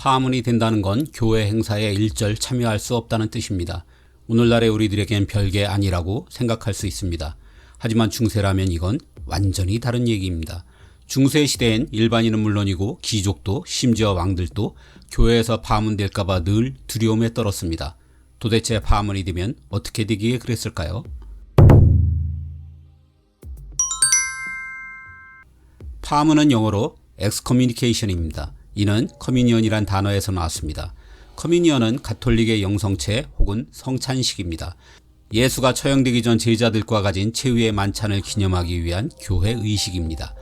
파문이 된다는 건 교회 행사에 일절 참여할 수 없다는 뜻입니다. 오늘날의 우리들에겐 별게 아니라고 생각할 수 있습니다. 하지만 중세라면 이건 완전히 다른 얘기입니다. 중세 시대엔 일반인은 물론이고 귀족도 심지어 왕들도 교회에서 파문될까봐 늘 두려움에 떨었습니다. 도대체 파문이 되면 어떻게 되기에 그랬을까요? 파문은 영어로 excommunication입니다. 이는 커뮤니언이란 단어에서 나왔습니다. 커뮤니언은 가톨릭의 영성체 혹은 성찬식입니다. 예수가 처형되기 전 제자들과 가진 최후의 만찬을 기념하기 위한 교회 의식입니다.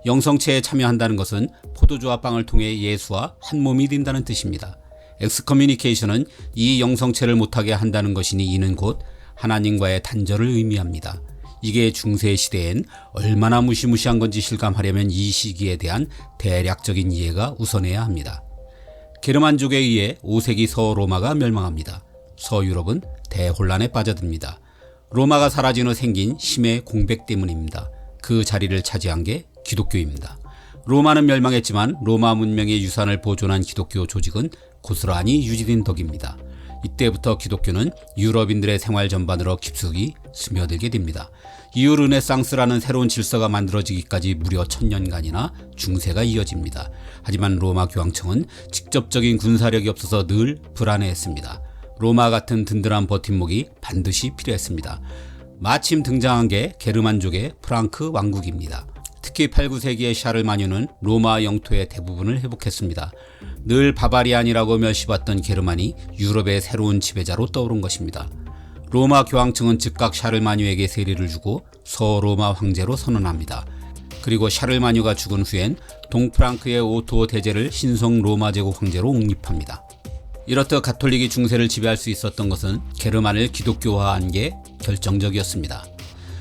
영성체에 참여한다는 것은 포도주와 빵을 통해 예수와 한 몸이 된다는 뜻입니다. 엑스커뮤니케이션은 이 영성체를 못하게 한다는 것이니 이는 곧 하나님과의 단절을 의미합니다. 이게 중세 시대엔 얼마나 무시무시한 건지 실감하려면 이 시기에 대한 대략적인 이해가 우선해야 합니다. 게르만족에 의해 5세기 서로마가 멸망합니다. 서유럽은 대혼란에 빠져듭니다. 로마가 사라진 후 생긴 심해 공백 때문입니다. 그 자리를 차지한 게 기독교입니다. 로마는 멸망했지만 로마 문명의 유산을 보존한 기독교 조직은 고스란히 유지된 덕입니다. 이때부터 기독교는 유럽인들의 생활 전반으로 깊숙이 스며들게 됩니다. 이후 르네상스라는 새로운 질서가 만들어지기까지 무려 1000년간이나 중세가 이어집니다. 하지만 로마 교황청은 직접적인 군사력이 없어서 늘 불안해했습니다. 로마 같은 든든한 버팀목이 반드시 필요했습니다. 마침 등장한 게 게르만족의 프랑크 왕국입니다. 특히 8, 9세기의 샤를마뉴는 로마 영토의 대부분을 회복했습니다. 늘 바바리안이라고 멸시받던 게르만이 유럽의 새로운 지배자로 떠오른 것입니다. 로마 교황청은 즉각 샤를마뉴에게 세례를 주고 서로마 황제로 선언합니다. 그리고 샤를마뉴가 죽은 후엔 동프랑크의 오토 대제를 신성 로마 제국 황제로 옹립합니다. 이렇듯 가톨릭이 중세를 지배할 수 있었던 것은 게르만을 기독교화한 게 결정적이었습니다.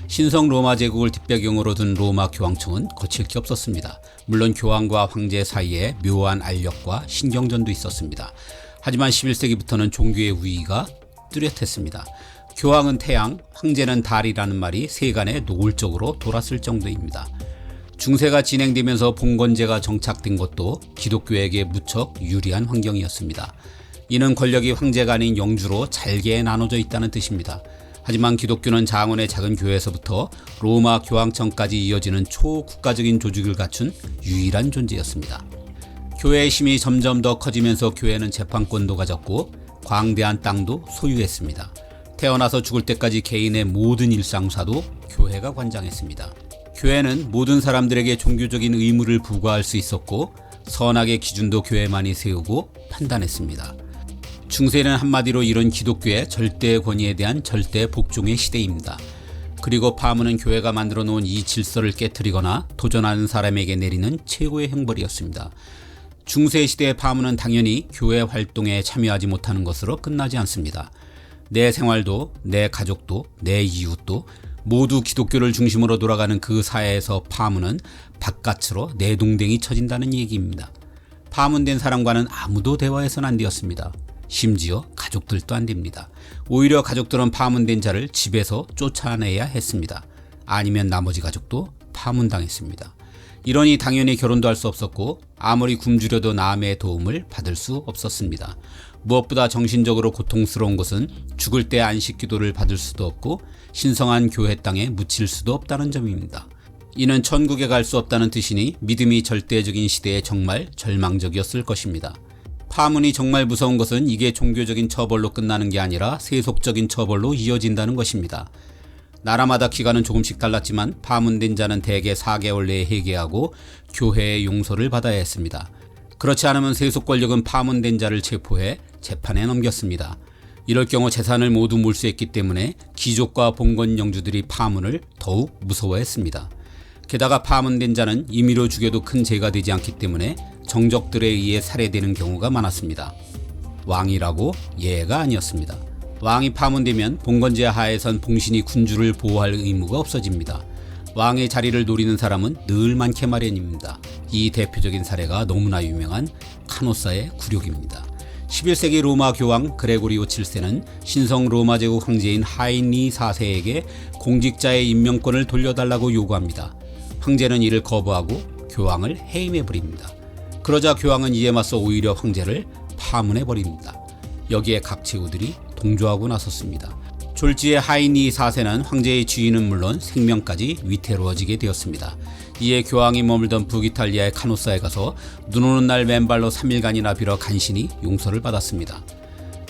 신성 로마 제국을 뒷배경으로 둔 로마 교황청은 거칠 게 없었습니다. 물론 교황과 황제 사이에 묘한 알력과 신경전도 있었습니다. 하지만 11세기부터는 종교의 우위가 뚜렷했습니다. 교황은 태양, 황제는 달이라는 말이 세간에 노골적으로 돌았을 정도입니다. 중세가 진행되면서 봉건제가 정착된 것도 기독교에게 무척 유리한 환경이었습니다. 이는 권력이 황제가 아닌 영주로 잘게 나눠져 있다는 뜻입니다. 하지만 기독교는 장원의 작은 교회에서부터 로마 교황청까지 이어지는 초국가적인 조직을 갖춘 유일한 존재였습니다. 교회의 힘이 점점 더 커지면서 교회는 재판권도 가졌고 광대한 땅도 소유했습니다. 태어나서 죽을 때까지 개인의 모든 일상사도 교회가 관장했습니다. 교회는 모든 사람들에게 종교적인 의무를 부과할 수 있었고 선악의 기준도 교회만이 세우고 판단했습니다. 중세는 한마디로 이런 기독교의 절대 권위에 대한 절대 복종의 시대입니다. 그리고 파문은 교회가 만들어 놓은 이 질서를 깨트리거나 도전하는 사람에게 내리는 최고의 형벌이었습니다. 중세 시대의 파문은 당연히 교회 활동에 참여하지 못하는 것으로 끝나지 않습니다. 내 생활도, 내 가족도, 내 이웃도 모두 기독교를 중심으로 돌아가는 그 사회에서 파문은 바깥으로 내동댕이 쳐진다는 얘기입니다. 파문된 사람과는 아무도 대화해서는 안 되었습니다. 심지어 가족들도 안 됩니다. 오히려 가족들은 파문된 자를 집에서 쫓아내야 했습니다. 아니면 나머지 가족도 파문당했습니다. 이러니 당연히 결혼도 할 수 없었고 아무리 굶주려도 남의 도움을 받을 수 없었습니다. 무엇보다 정신적으로 고통스러운 것은 죽을 때 안식기도를 받을 수도 없고 신성한 교회 땅에 묻힐 수도 없다는 점입니다. 이는 천국에 갈 수 없다는 뜻이니 믿음이 절대적인 시대에 정말 절망적이었을 것입니다. 파문이 정말 무서운 것은 이게 종교적인 처벌로 끝나는 게 아니라 세속적인 처벌로 이어진다는 것입니다. 나라마다 기간은 조금씩 달랐지만 파문된 자는 대개 4개월 내에 회개하고 교회의 용서를 받아야 했습니다. 그렇지 않으면 세속 권력은 파문된 자를 체포해 재판에 넘겼습니다. 이럴 경우 재산을 모두 몰수했기 때문에 귀족과 봉건 영주들이 파문을 더욱 무서워했습니다. 게다가 파문된 자는 임의로 죽여도 큰 죄가 되지 않기 때문에 정적들에 의해 살해되는 경우가 많았습니다. 왕이라고 예가 아니었습니다. 왕이 파문되면 봉건제 하에선 봉신이 군주를 보호할 의무가 없어집니다. 왕의 자리를 노리는 사람은 늘 많게 마련입니다. 이 대표적인 사례가 너무나 유명한 카노사의 굴욕입니다. 11세기 로마 교황 그레고리오 7세는 신성 로마 제국 황제인 하인리 4세에게 공직자의 임명권을 돌려달라고 요구합니다. 황제는 이를 거부하고 교황을 해임해 버립니다. 그러자 교황은 이에 맞서 오히려 황제를 파문해버립니다. 여기에 각 제후들이 동조하고 나섰습니다. 졸지의 하이니 4세는 황제의 지위는 물론 생명까지 위태로워지게 되었습니다. 이에 교황이 머물던 북이탈리아의 카노사에 가서 눈 오는 날 맨발로 3일간이나 빌어 간신히 용서를 받았습니다.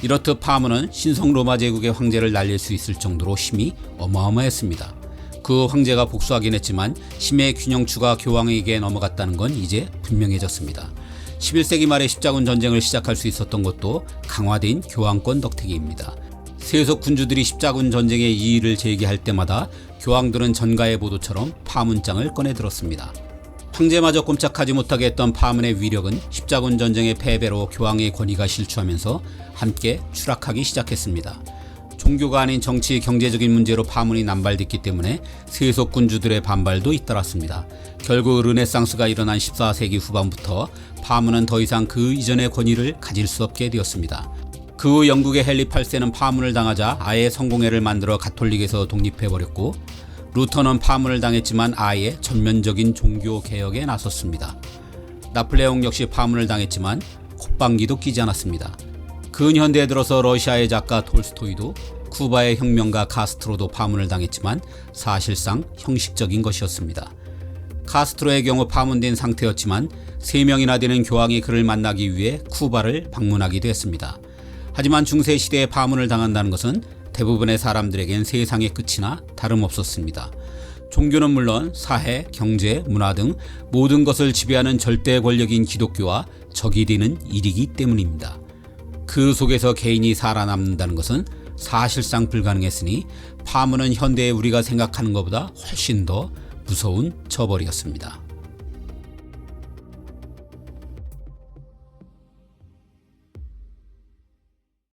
이렇듯 파문은 신성 로마 제국의 황제를 날릴 수 있을 정도로 힘이 어마어마했습니다. 그 황제가 복수하긴 했지만 힘의 균형추가 교황에게 넘어갔다는 건 이제 분명해졌습니다. 11세기 말에 십자군 전쟁을 시작할 수 있었던 것도 강화된 교황권 덕택입니다. 세속 군주들이 십자군 전쟁의 이의를 제기할 때마다 교황들은 전가의 보도처럼 파문장을 꺼내들었습니다. 황제마저 꼼짝하지 못하게 했던 파문의 위력은 십자군 전쟁의 패배로 교황의 권위가 실추하면서 함께 추락하기 시작했습니다. 종교가 아닌 정치, 경제적인 문제로 파문이 남발됐기 때문에 세속 군주들의 반발도 잇따랐습니다. 결국 르네상스가 일어난 14세기 후반부터 파문은 더 이상 그 이전의 권위를 가질 수 없게 되었습니다. 그 후 영국의 헨리 8세는 파문을 당하자 아예 성공회를 만들어 가톨릭에서 독립해버렸고, 루터는 파문을 당했지만 아예 전면적인 종교개혁에 나섰습니다. 나폴레옹 역시 파문을 당했지만 콧방귀도 끼지 않았습니다. 근현대에 들어서 러시아의 작가 톨스토이도, 쿠바의 혁명가 카스트로도 파문을 당했지만 사실상 형식적인 것이었습니다. 카스트로의 경우 파문된 상태였지만 3명이나 되는 교황이 그를 만나기 위해 쿠바를 방문하기도 했습니다. 하지만 중세시대에 파문을 당한다는 것은 대부분의 사람들에겐 세상의 끝이나 다름없었습니다. 종교는 물론 사회, 경제, 문화 등 모든 것을 지배하는 절대 권력인 기독교와 적이 되는 일이기 때문입니다. 그 속에서 개인이 살아남는다는 것은 사실상 불가능했으니 파문은 현대의 우리가 생각하는 것보다 훨씬 더 무서운 처벌이었습니다.